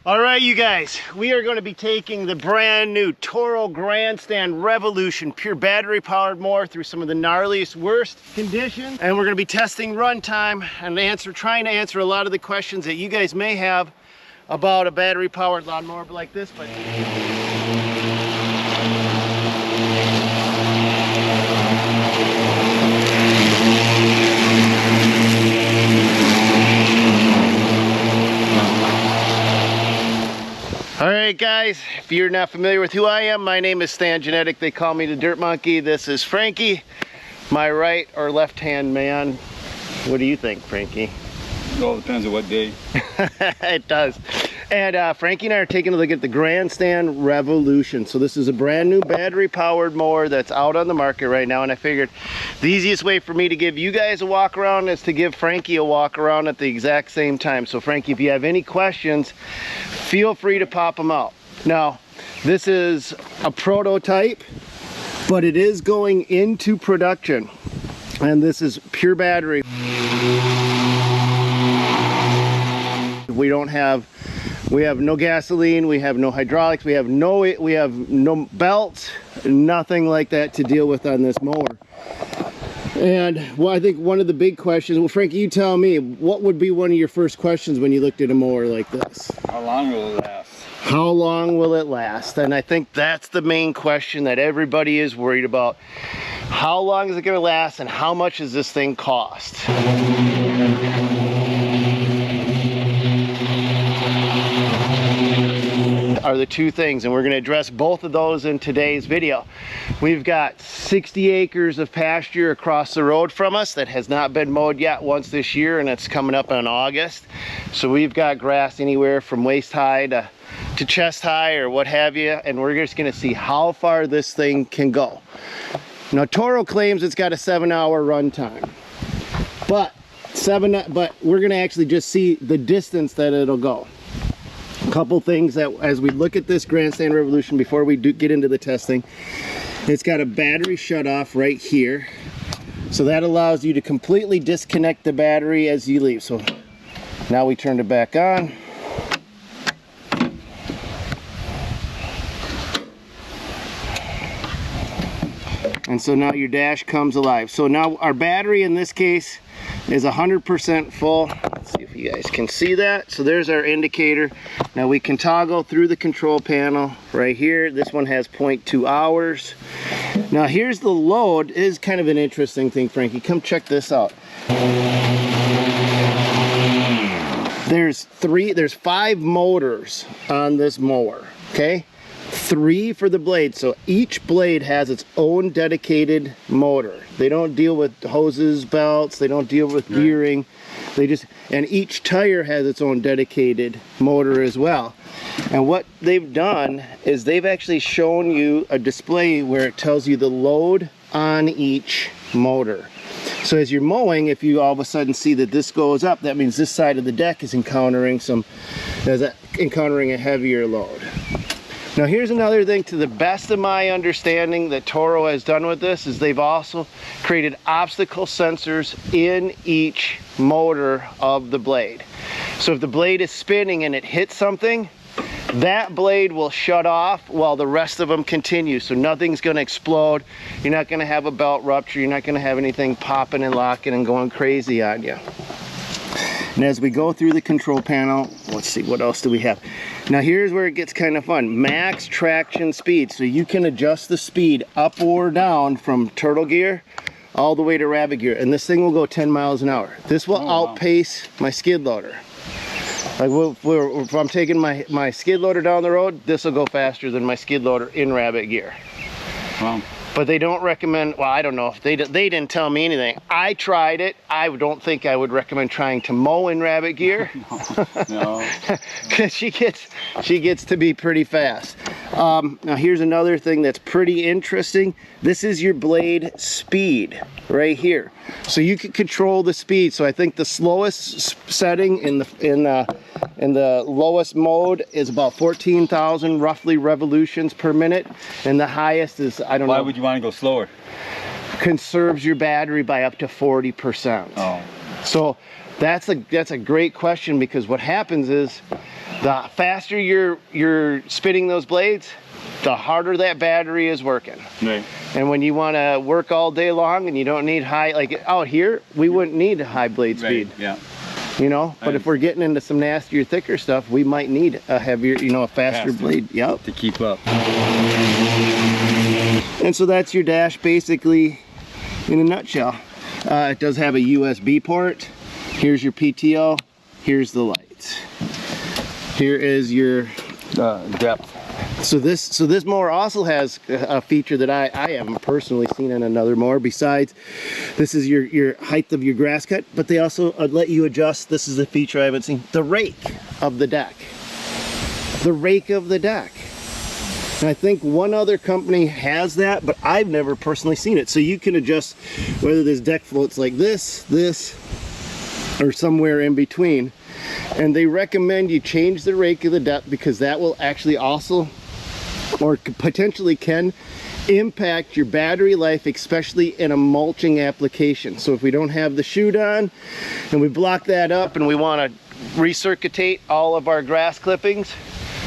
All right, you guys, we are going to be taking the brand new Toro Grandstand Revolution pure battery powered mower through some of the gnarliest, worst conditions. And we're going to be testing runtime and trying to answer a lot of the questions that you guys may have about a battery powered lawnmower like this. But all right, guys, if you're not familiar with who I am, my name is Stan Genetic. They call me the Dirt Monkey. This is Frankie, my right or left hand man. What do you think, Frankie? Well, it depends on what day. It does. And Frankie and I are taking a look at the Grandstand Revolution. So this is a brand new battery powered mower that's out on the market right now. And I figured the easiest way for me to give you guys a walk around is to give Frankie a walk around at the exact same time. So Frankie, if you have any questions, feel free to pop them out. Now, this is a prototype, but it is going into production. And this is pure battery. We have no gasoline, we have no hydraulics, we have no belts, nothing like that to deal with on this mower. And well, I think one of the big questions, well, Frankie, you tell me, what would be one of your first questions when you looked at a mower like this? How long will it last? How long will it last? And I think that's the main question that everybody is worried about. How long is it going to last, and how much does this thing cost? Are the two things, and we're going to address both of those in today's video. We've got 60 acres of pasture across the road from us that has not been mowed yet once this year, and it's coming up in August. So we've got grass anywhere from waist high to chest high or what have you, and we're just going to see how far this thing can go. Now, Toro claims it's got a 7-hour run time, but we're going to actually just see the distance that it'll go. Couple things that as we look at this Grandstand Revolution before we get into the testing, it's got a battery shut off right here, so that allows you to completely disconnect the battery as you leave. So now we turned it back on. And so now your dash comes alive. So now our battery in this case is 100% full. Let's see if you guys can see that. So there's our indicator. Now we can toggle through the control panel right here. This one has 0.2 hours. Now here's the load. It is kind of an interesting thing, Frankie. Come check this out. There's 5 motors on this mower, okay? 3 for the blade, so each blade has its own dedicated motor. They don't deal with hoses, belts, they don't deal with gearing. And each tire has its own dedicated motor as well. And what they've done is they've actually shown you a display where it tells you the load on each motor. So as you're mowing, if you all of a sudden see that this goes up, that means this side of the deck is encountering a heavier load. Now here's another thing, to the best of my understanding that Toro has done with this, is they've also created obstacle sensors in each motor of the blade. So if the blade is spinning and it hits something, that blade will shut off while the rest of them continue. So nothing's going to explode. You're not going to have a belt rupture. You're not going to have anything popping and locking and going crazy on you. And as we go through the control panel, let's see, what else do we have? Now here's where it gets kind of fun. Max traction speed. So you can adjust the speed up or down from turtle gear all the way to rabbit gear. And this thing will go 10 miles an hour. This will outpace my skid loader. Like if I'm taking my skid loader down the road, this will go faster than my skid loader in rabbit gear. Wow. But they don't recommend, well, I don't know, if they didn't tell me anything. I tried it. I don't think I would recommend trying to mow in rabbit gear. No. Because she gets to be pretty fast. Now here's another thing that's pretty interesting. This is your blade speed right here. So you can control the speed. So I think the slowest setting in the lowest mode is about 14,000 roughly revolutions per minute, and the highest is, I don't know. Why would you want to go slower? Conserves your battery by up to 40%. Oh. So That's a great question, because what happens is the faster you're spinning those blades, the harder that battery is working. Right. And when you want to work all day long and you don't need high, like out here, we wouldn't need high blade speed. Yeah. You know, but if we're getting into some nastier, thicker stuff, we might need a heavier, you know, a faster blade. Yep. To keep up. And so that's your dash basically in a nutshell. It does have a USB port. Here's your PTO. Here's the lights. Here is your Depth. So this mower also has a feature that I haven't personally seen in another mower. Besides, this is your height of your grass cut, but they also let you adjust. This is a feature I haven't seen: the rake of the deck. The rake of the deck. And I think one other company has that, but I've never personally seen it. So you can adjust whether this deck floats like this, or somewhere in between. And they recommend you change the rake of the deck, because that will actually also, or potentially can, impact your battery life, especially in a mulching application. So if we don't have the chute on and we block that up and we want to recirculate all of our grass clippings,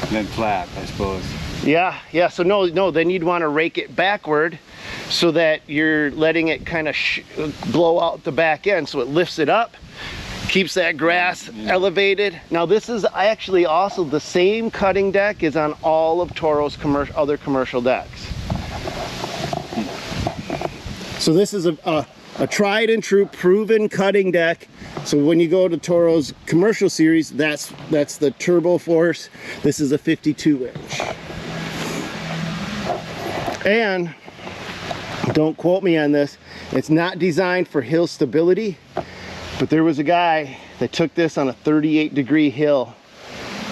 And then flat, I suppose. yeah, so no, then you'd want to rake it backward so that you're letting it kind of blow out the back end, so it lifts it up, keeps that grass elevated. Now this is actually also the same cutting deck is on all of Toro's other commercial decks. So this is a tried and true proven cutting deck. So when you go to Toro's commercial series, that's the Turbo Force. This is a 52 inch. And don't quote me on this, it's not designed for hill stability. But there was a guy that took this on a 38-degree hill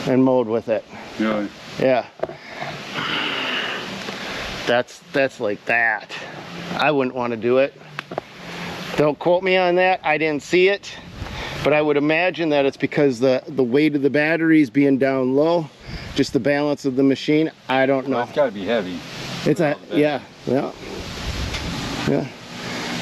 and mowed with it. Really? Yeah. That's like that. I wouldn't want to do it. Don't quote me on that. I didn't see it. But I would imagine that it's because the weight of the batteries being down low, just the balance of the machine. I don't know. Well, it's got to be heavy. It's a, yeah.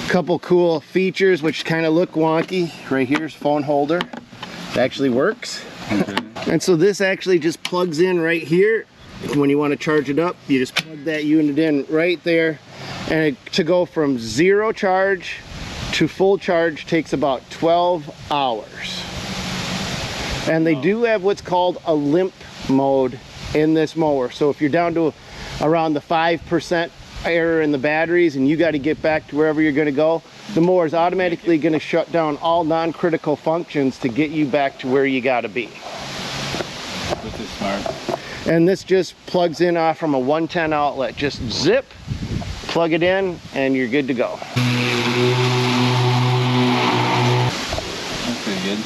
Couple cool features which kind of look wonky. Right here's phone holder. It actually works. Okay. And so this actually just plugs in right here. When you want to charge it up, you just plug that unit in right there. And to go from 0 charge to full charge takes about 12 hours. And they do have what's called a limp mode in this mower. So if you're down to around the 5% error in the batteries and you got to get back to wherever you're going to go, the mower is automatically going to shut down all non-critical functions to get you back to where you got to be. This is smart. And this just plugs in off from a 110 outlet. Just zip, plug it in, and you're good to go. That's pretty good.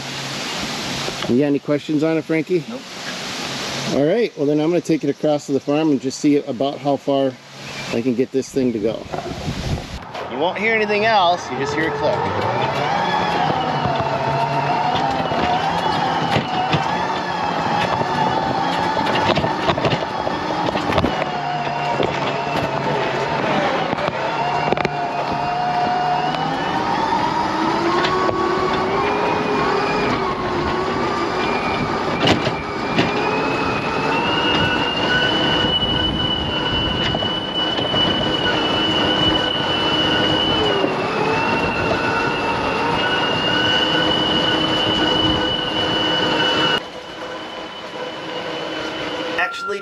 You got any questions on it, Frankie? Nope. All right, well then I'm going to take it across to the farm and just see about how far I can get this thing to go. You won't hear anything else, you just hear a click.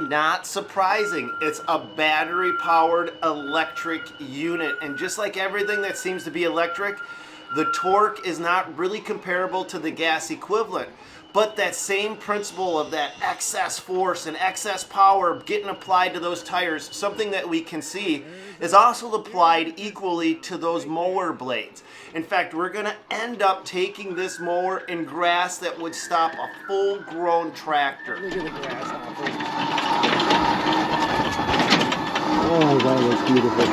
Not surprising. It's a battery powered electric unit, and just like everything that seems to be electric, the torque is not really comparable to the gas equivalent, but that same principle of that excess force and excess power getting applied to those tires, something that we can see, is also applied equally to those mower blades. In fact, we're going to end up taking this mower in grass that would stop a full-grown tractor. Look at the grass now, please. Oh, that looks beautiful.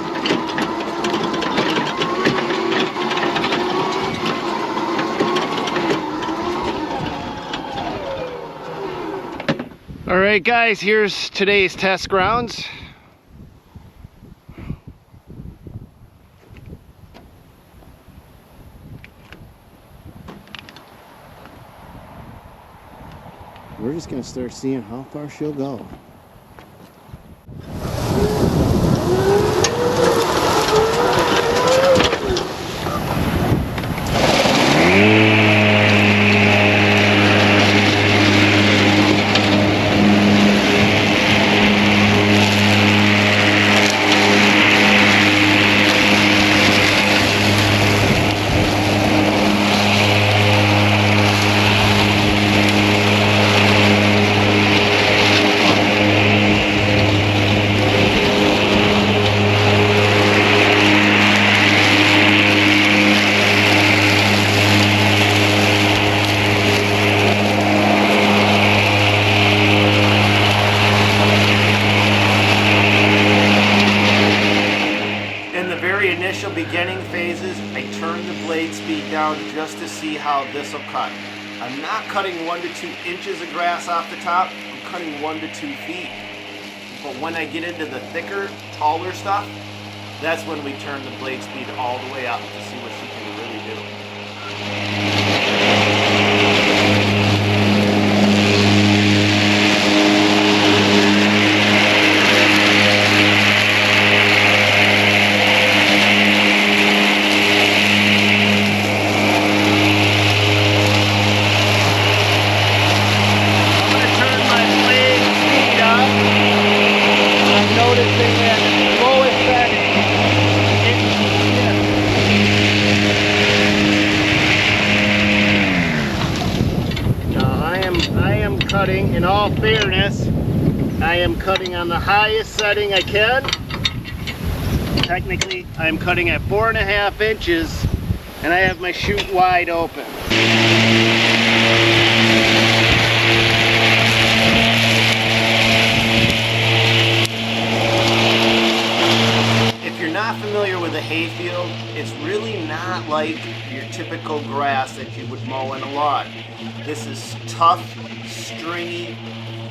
All right, guys, here's today's test grounds. we're just gonna start seeing how far she'll go. Initial beginning phases, I turn the blade speed down just to see how this will cut. I'm not cutting 1 to 2 inches of grass off the top, I'm cutting 1 to 2 feet. But when I get into the thicker, taller stuff, that's when we turn the blade speed all the way up to see what she can really do. In all fairness, I am cutting on the highest setting I can. Technically, I'm cutting at 4.5 inches and I have my chute wide open. If you're not familiar with a hayfield, it's really not like your typical grass that you would mow in a lawn. This is tough, stringy,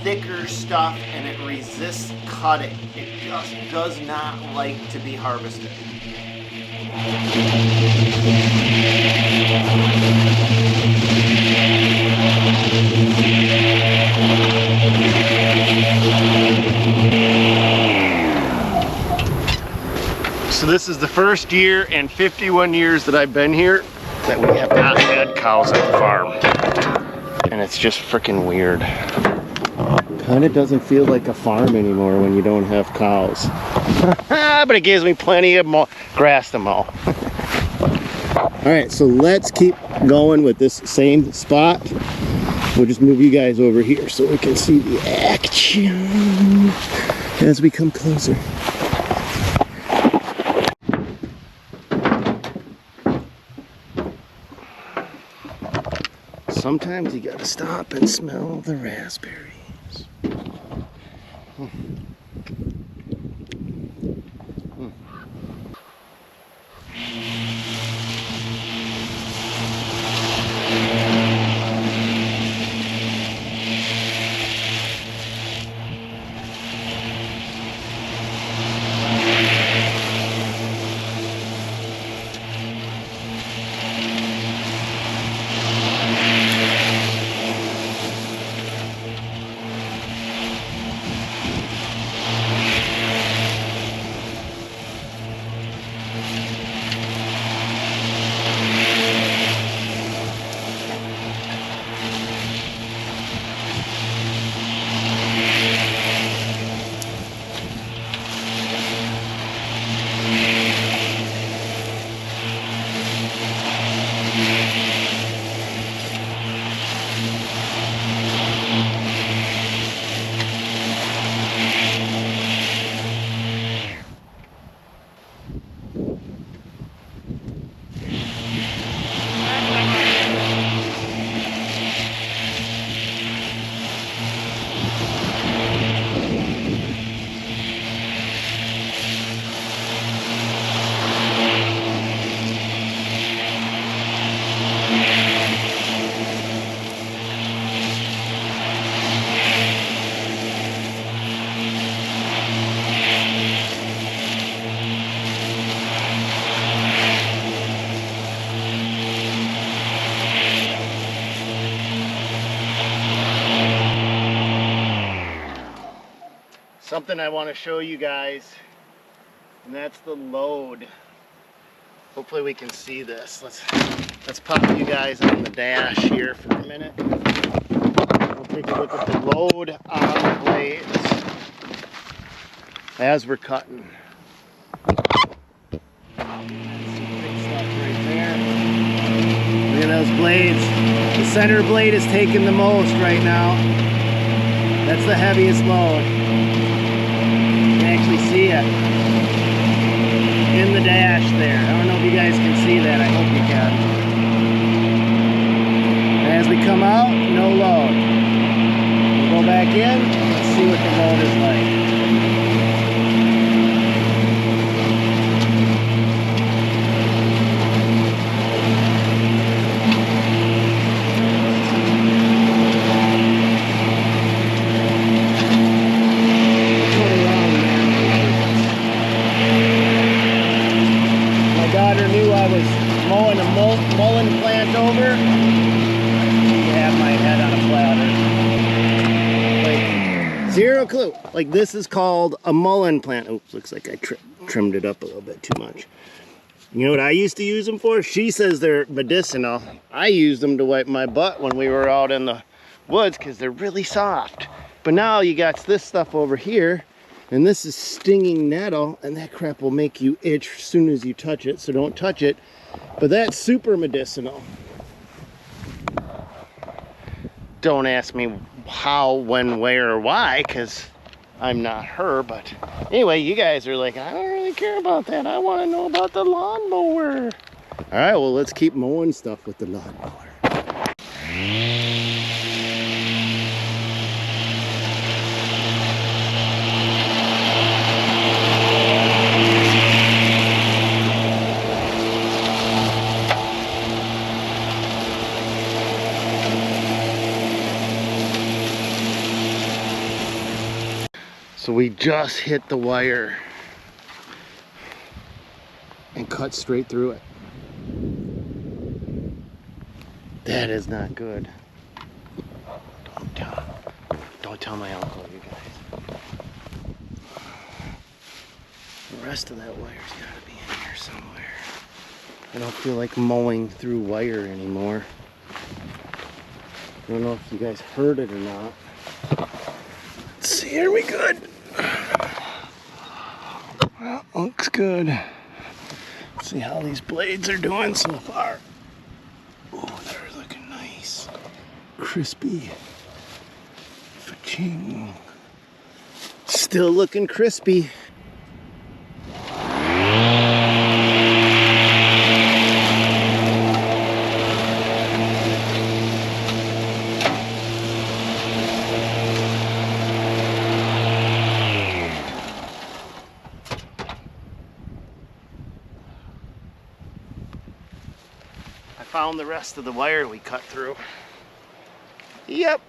thicker stuff, and it resists cutting. It just does not like to be harvested. So this is the first year in 51 years that I've been here that we have not had cows at the farm. And it's just freaking weird. Kind of doesn't feel like a farm anymore when you don't have cows. But it gives me plenty of grass to mow. Alright, so let's keep going with this same spot. We'll just move you guys over here so we can see the action as we come closer. Sometimes you gotta stop and smell the raspberries. something I want to show you guys, and that's the load. Hopefully we can see this. Let's pop you guys on the dash here for a minute. We'll take a look at the load on the blades as we're cutting. Look at those blades. The center blade is taking the most right now. That's the heaviest load. You can actually see it in the dash there. I don't know if you guys can see that. I hope you can. And as we come out, no load. We'll go back in. Let's see what the load is like. Mowing a mullein plant over. You have my head on a platter. Like, zero clue. Like, this is called a mullein plant. Oops, looks like I trimmed it up a little bit too much. You know what I used to use them for? She says they're medicinal. I used them to wipe my butt when we were out in the woods because they're really soft. But now you got this stuff over here, and this is stinging nettle, and that crap will make you itch as soon as you touch it, so don't touch it. But that's super medicinal. Don't ask me how, when, where, or why, because I'm not her. But anyway, you guys are like, I don't really care about that. I want to know about the lawnmower. All right, well, let's keep mowing stuff with the lawnmower. So we just hit the wire and cut straight through it. That is not good. Don't tell my uncle, you guys. The rest of that wire's gotta be in here somewhere. I don't feel like mowing through wire anymore. I don't know if you guys heard it or not. Let's see, are we good? Well, looks good. Let's see how these blades are doing so far. Oh, they're looking nice. Crispy. Fa-ching. Still looking crispy. Found the rest of the wire we cut through. Yep.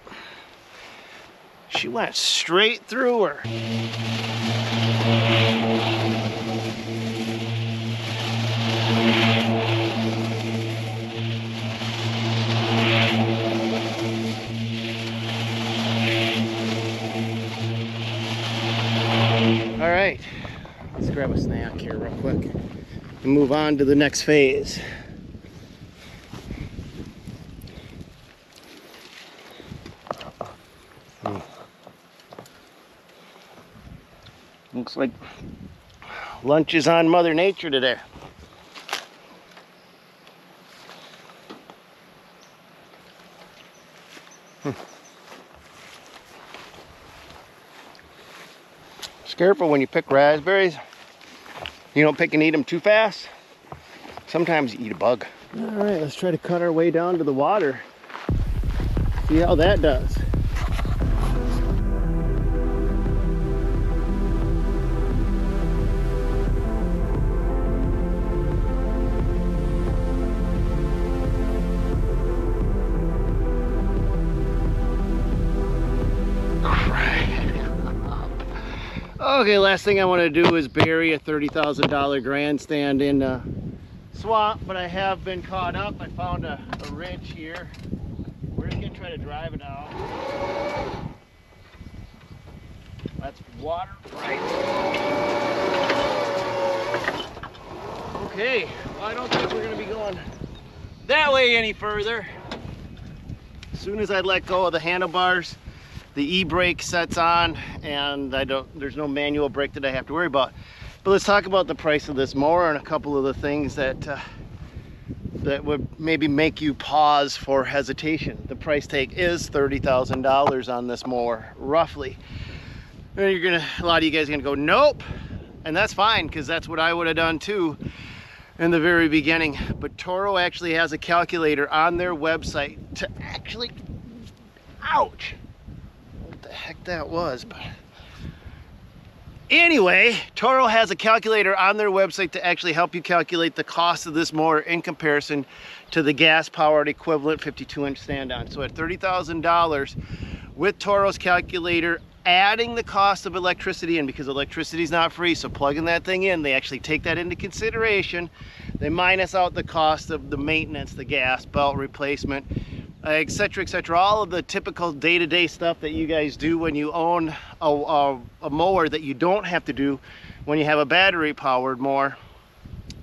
She went straight through her. All right, let's grab a snack here real quick and move on to the next phase. Looks like lunch is on Mother Nature today. Just careful when you pick raspberries. You don't pick and eat them too fast. Sometimes you eat a bug. All right, let's try to cut our way down to the water. See how that does. Okay, last thing I want to do is bury a $30,000 grandstand in a swamp, but I have been caught up. I found a ridge here. We're just going to try to drive it out. That's water right. Okay, well, I don't think we're gonna be going that way any further. As soon as I let go of the handlebars, the e-brake sets on, and there's no manual brake that I have to worry about. But let's talk about the price of this mower and a couple of the things that that would maybe make you pause for hesitation. The price tag is $30,000 on this mower, roughly. And a lot of you guys are gonna go, nope, and that's fine, because that's what I would have done too in the very beginning. But Toro actually has a calculator on their website to actually, ouch, what the heck that was. But anyway, Toro has a calculator on their website to actually help you calculate the cost of this mower in comparison to the gas-powered equivalent 52-inch stand-on. So at $30,000 with Toro's calculator, adding the cost of electricity in, because electricity is not free, so plugging that thing in, they actually take that into consideration. They minus out the cost of the maintenance, the gas, belt replacement, etc., etc., all of the typical day-to-day stuff that you guys do when you own a mower that you don't have to do when you have a battery-powered mower.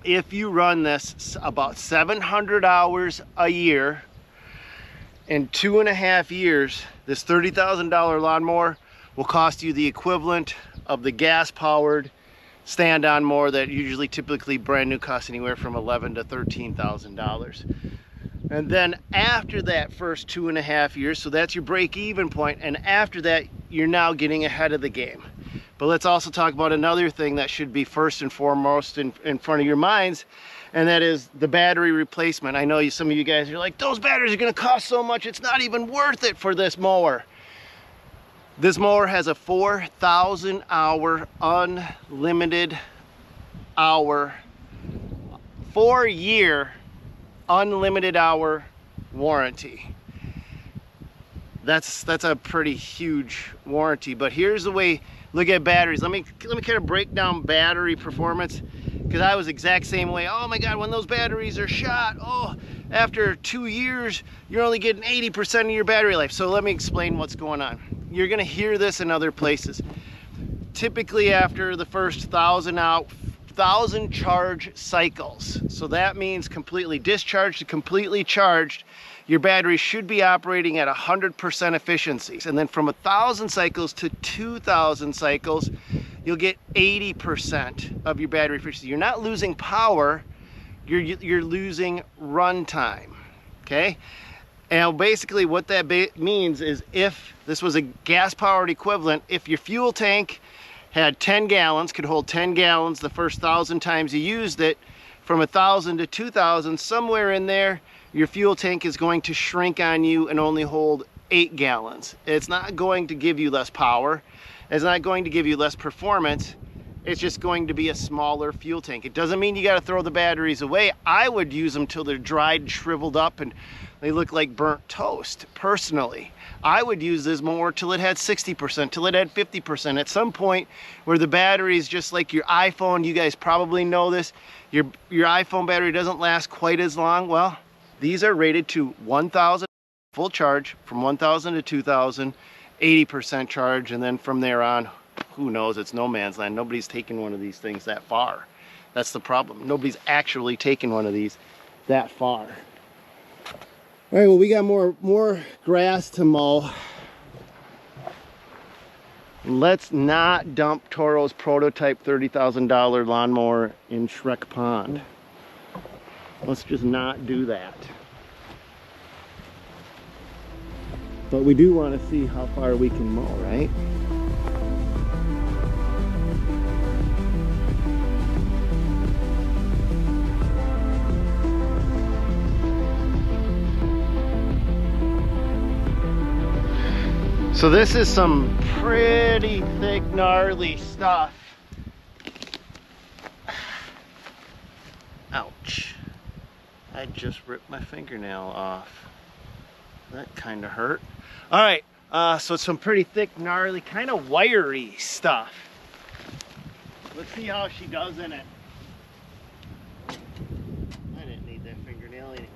If you run this about 700 hours a year, in 2.5 years, this $30,000 lawnmower will cost you the equivalent of the gas-powered stand-on mower that usually typically brand new costs anywhere from $11,000 to $13,000. And then after that first 2.5 years, so that's your break-even point, and after that you're now getting ahead of the game. But let's also talk about another thing that should be first and foremost in front of your minds, and that is the battery replacement. I know some of you guys are like, those batteries are going to cost so much, it's not even worth it for this mower. This mower has a 4,000 hour unlimited hour, 4-year unlimited hour warranty. That's a pretty huge warranty. But here's the way, look at batteries. Let me kind of break down battery performance, because I was the exact same way. Oh my God, when those batteries are shot, oh, after 2 years, you're only getting 80% of your battery life. So let me explain what's going on. You're gonna hear this in other places. Typically after the first 1,000 charge cycles, so that means completely discharged to completely charged, your battery should be operating at 100% efficiencies. And then from 1,000 cycles to 2,000 cycles, you'll get 80% of your battery efficiency. You're not losing power, you're losing runtime, okay? And basically what that means is, if this was a gas-powered equivalent, if your fuel tank had 10 gallons, could hold 10 gallons the first 1,000 times you used it, from 1,000 to 2,000, somewhere in there, your fuel tank is going to shrink on you and only hold 8 gallons. It's not going to give you less power. It's not going to give you less performance. It's just going to be a smaller fuel tank. It doesn't mean you got to throw the batteries away. I would use them till they're dried and shriveled up and they look like burnt toast, personally. I would use this mower till it had 60%, till it had 50%. At some point where the battery is just like your iPhone, you guys probably know this, your iPhone battery doesn't last quite as long. Well, these are rated to 1,000 full charge, from 1,000 to 2,000, 80% charge, and then from there on, who knows, it's no man's land. Nobody's taken one of these things that far. That's the problem. Nobody's actually taken one of these that far. All right, well, we got more grass to mow. Let's not dump Toro's prototype $30,000 lawnmower in Shrek Pond. Let's just not do that. But we do want to see how far we can mow, right? So this is some pretty thick, gnarly stuff. Ouch. I just ripped my fingernail off. That kind of hurt. All right, so it's some pretty thick, gnarly, kind of wiry stuff. Let's see how she does in it. I didn't need that fingernail anyway.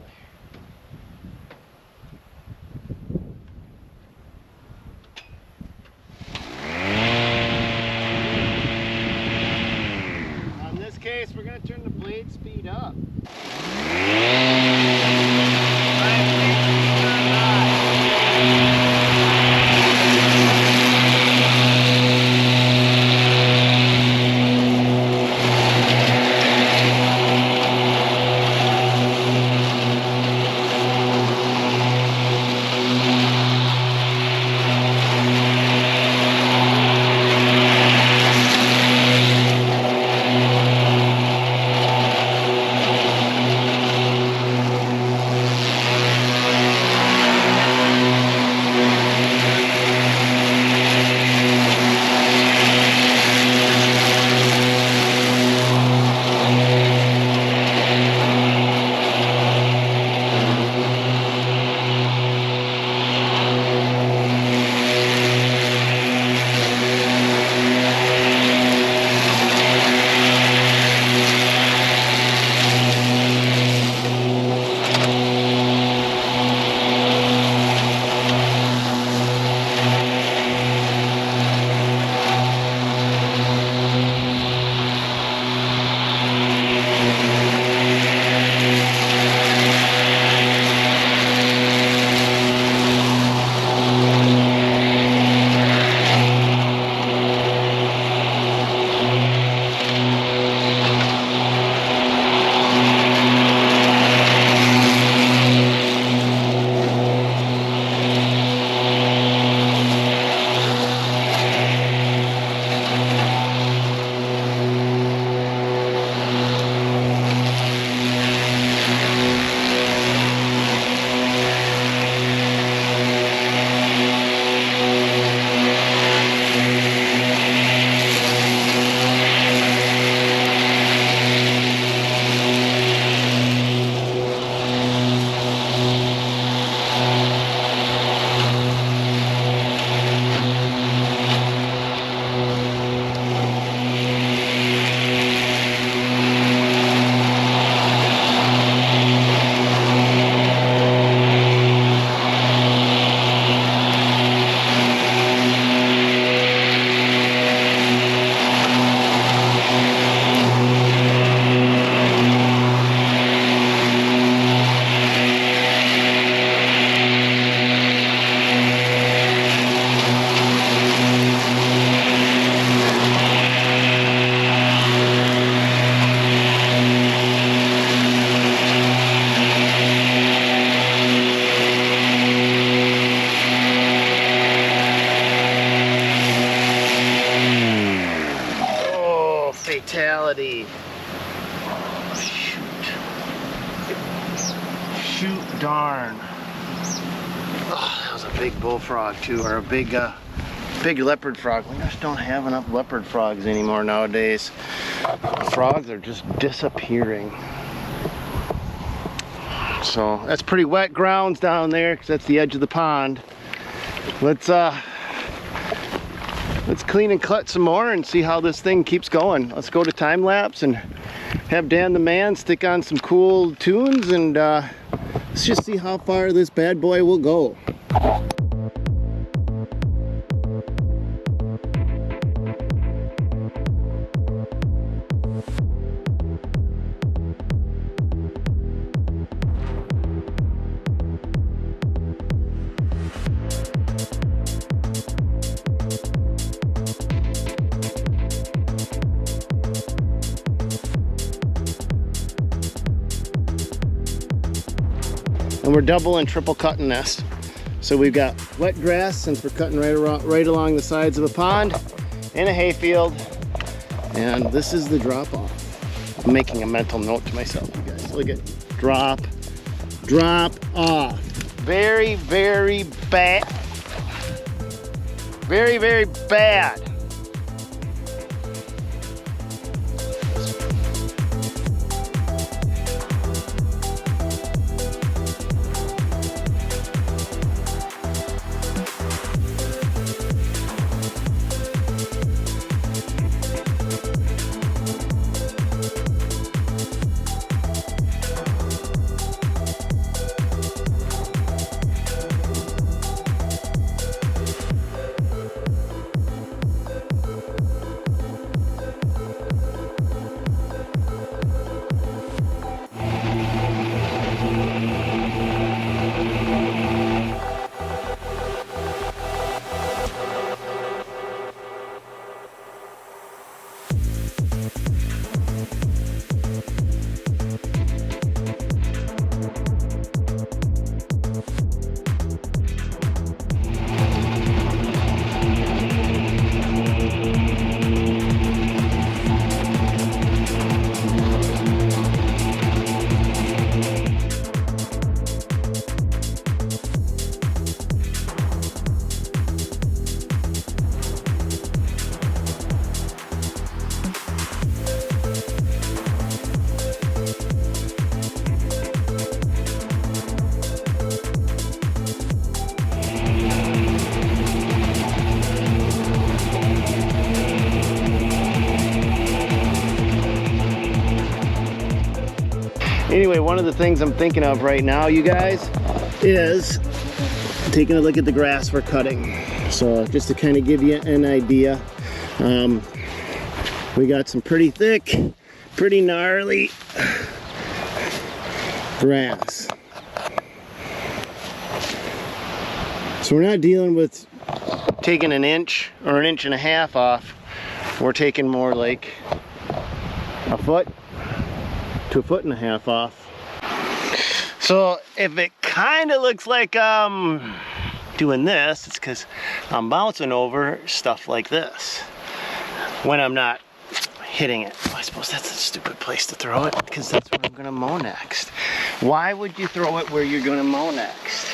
Fatality. Shoot, darn. Oh, that was a big bullfrog too, or a big leopard frog. We just don't have enough leopard frogs anymore nowadays. Frogs are just disappearing. So that's pretty wet grounds down there because that's the edge of the pond. Let's clean and cut some more and see how this thing keeps going. Let's go to time lapse and have Dan the man stick on some cool tunes, and let's just see how far this bad boy will go. And we're double and triple cutting this. So we've got wet grass, since we're cutting right along the sides of a pond, in a hayfield, and this is the drop off. I'm making a mental note to myself, you guys. Look at drop off. Very, very bad. Very, very bad. Anyway, one of the things I'm thinking of right now, you guys, is taking a look at the grass we're cutting. So just to kind of give you an idea, we got some pretty thick, pretty gnarly grass. So we're not dealing with taking an inch or an inch and a half off. We're taking more like a foot to a foot and a half off. So if it kind of looks like I'm doing this, it's because I'm bouncing over stuff like this when I'm not hitting it. Well, I suppose that's a stupid place to throw it, because that's where I'm gonna mow next. Why would you throw it where you're gonna mow next?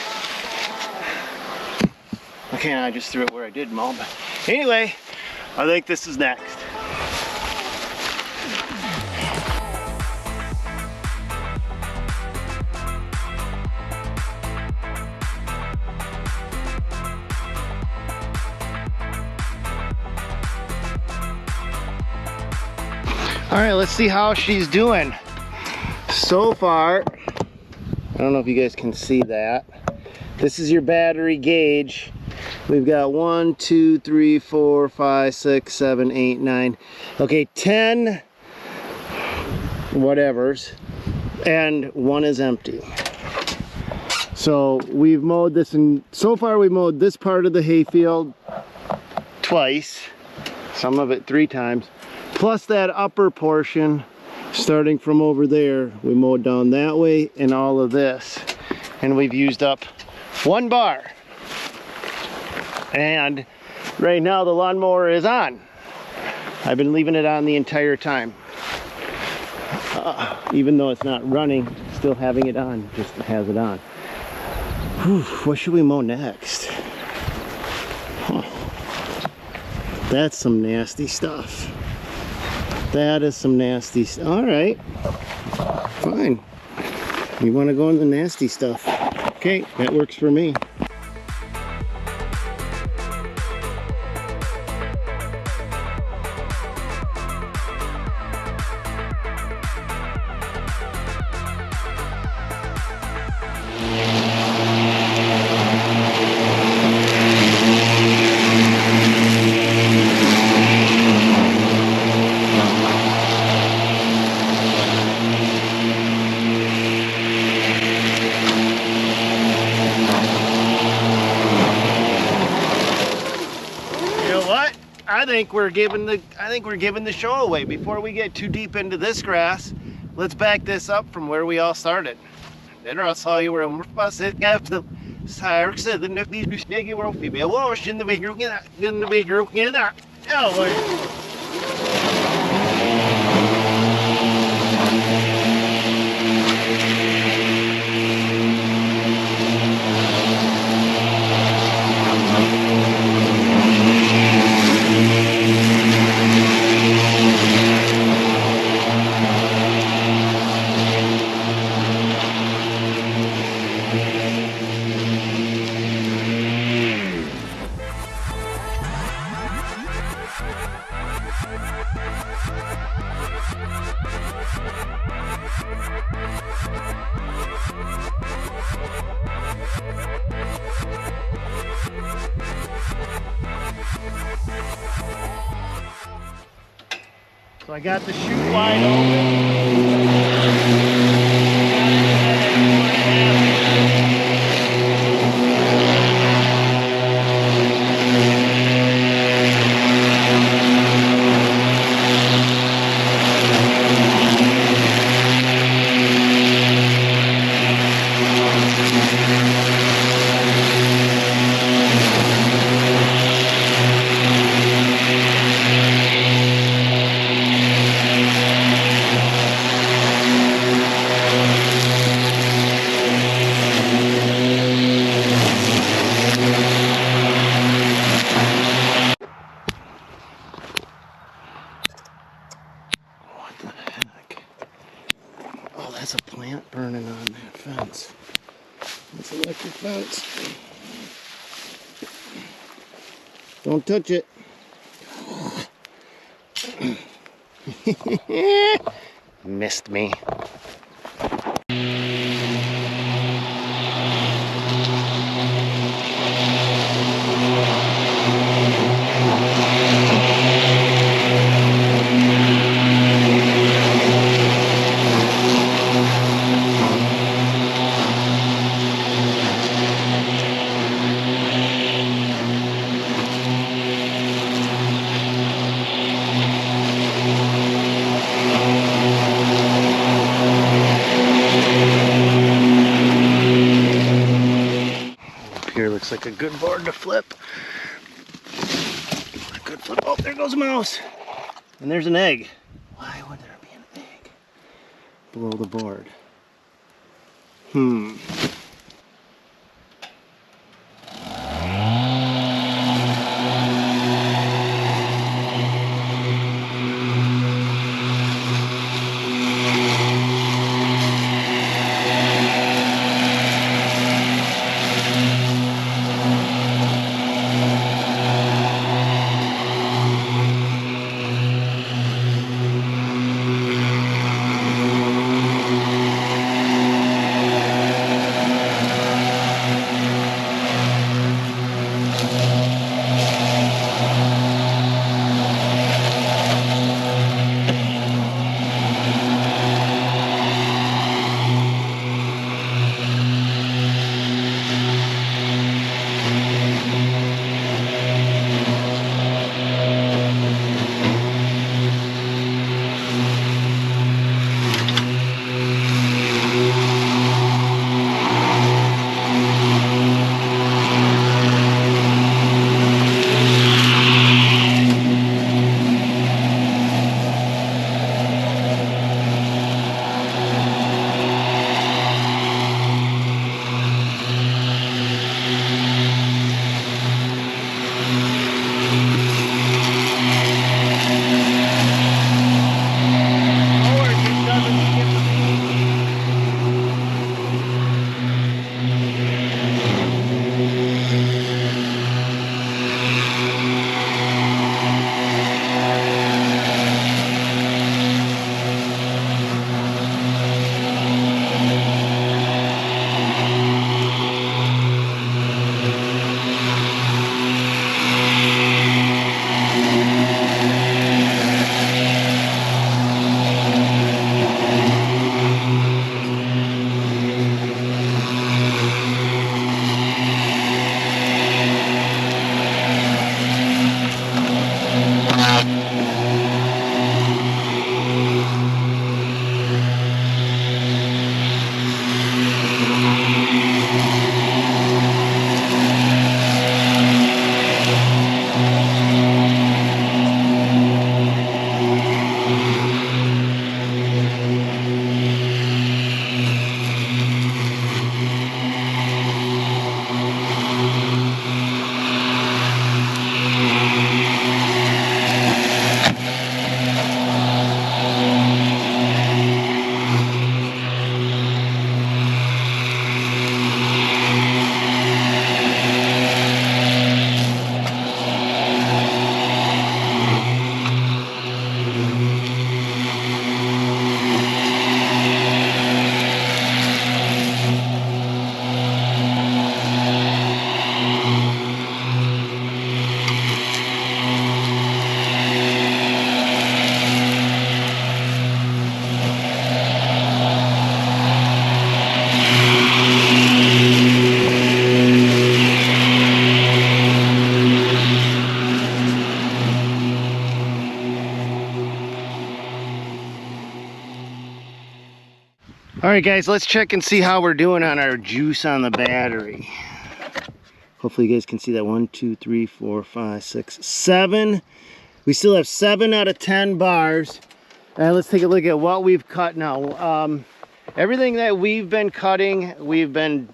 Okay, I just threw it where I did mow, but anyway, I think this is next. All right, let's see how she's doing. So far, I don't know if you guys can see that. This is your battery gauge. We've got 1, 2, 3, 4, 5, 6, 7, 8, 9. Okay, 10 whatevers, and 1 is empty. So we've mowed this, and so far we mowed this part of the hayfield twice, some of it 3 times. Plus that upper portion, starting from over there, we mowed down that way and all of this. And we've used up 1 bar. And right now the lawnmower is on. I've been leaving it on the entire time. Even though it's not running, still having it on, just has it on. Whew, what should we mow next? Huh. That's some nasty stuff. That is some nasty stuff. All right, fine. You want to go in the nasty stuff? Okay, that works for me. I think we're giving the show away. Before we get too deep into this grass, let's back this up from where we all started. Then I saw you were fussing after Cyrus said the nuclear mistake you were female wash in the big room in the big room in that. Oh, so I got the chute wide open. That's a plant burning on that fence. It's an electric fence. Don't touch it. Missed me. Here looks like a good board to flip. A good flip. Oh, there goes a mouse. And there's an egg. Why would there be an egg below the board? All right, guys, let's check and see how we're doing on our juice on the battery. Hopefully you guys can see that. 1, 2, 3, 4, 5, 6, 7. We still have 7 out of 10 bars. And let's take a look at what we've cut now. Everything that we've been cutting, we've been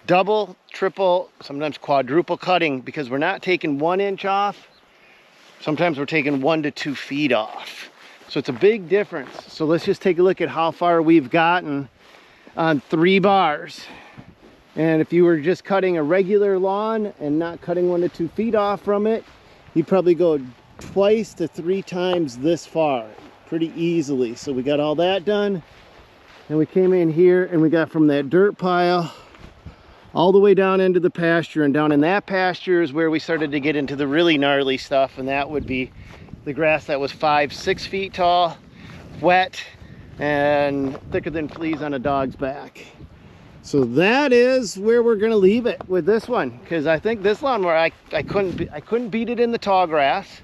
double, triple, sometimes quadruple cutting, because we're not taking 1 inch off. Sometimes we're taking 1 to 2 feet off. So it's a big difference. So let's just take a look at how far we've gotten on 3 bars. And if you were just cutting a regular lawn and not cutting 1 to 2 feet off from it, you'd probably go 2 to 3 times this far pretty easily. So we got all that done, and we came in here and we got from that dirt pile all the way down into the pasture, and down in that pasture is where we started to get into the really gnarly stuff, and that would be the grass that was 5, 6 feet tall, wet, and thicker than fleas on a dog's back. So that is where we're gonna leave it with this one, because I think this lawnmower, I couldn't beat it in the tall grass.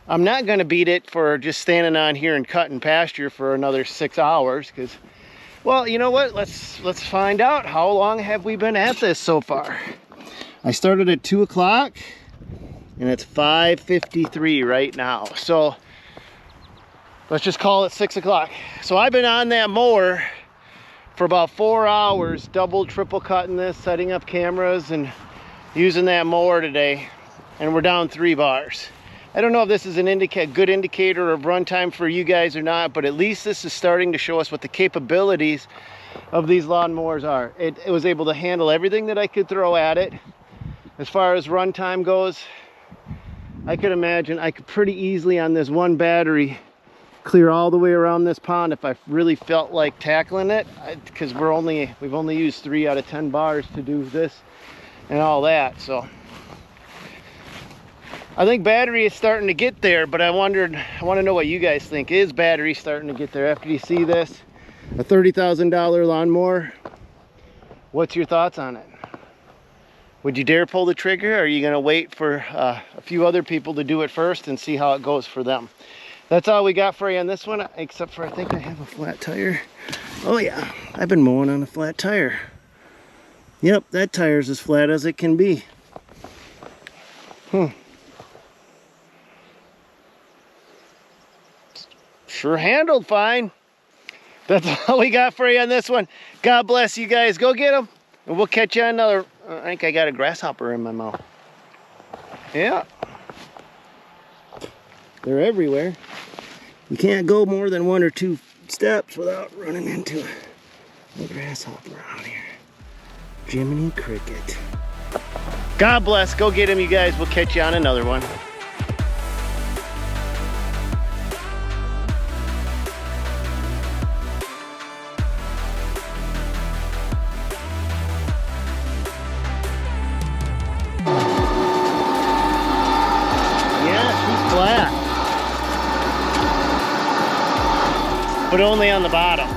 I'm not gonna beat it for just standing on here and cutting pasture for another 6 hours, because, well, you know what? Let's find out. How long have we been at this so far? I started at 2 o'clock, and it's 5:53 right now. So let's just call it 6 o'clock. So I've been on that mower for about 4 hours, double, triple cutting this, setting up cameras, and using that mower today, and we're down 3 bars. I don't know if this is an good indicator of runtime for you guys or not, but at least this is starting to show us what the capabilities of these lawnmowers are. It was able to handle everything that I could throw at it. As far as runtime goes, I could imagine I could pretty easily on this one battery clear all the way around this pond if I really felt like tackling it, because we've only used 3 out of 10 bars to do this and all that. So I think battery is starting to get there, but I want to know what you guys think. Is battery starting to get there after you see this? A $30,000 lawnmower. What's your thoughts on it? Would you dare pull the trigger, or are you going to wait for a few other people to do it first and see how it goes for them? That's all we got for you on this one, except for I think I have a flat tire. Oh yeah, I've been mowing on a flat tire. Yep, that tire's as flat as it can be. Sure handled fine. That's all we got for you on this one. God bless you guys. Go get them, and we'll catch you on another. I think I got a grasshopper in my mouth. Yeah. They're everywhere. You can't go more than 1 or 2 steps without running into a grasshopper out here. Jiminy Cricket. God bless. Go get him, you guys. We'll catch you on another one. Flat, but only on the bottom.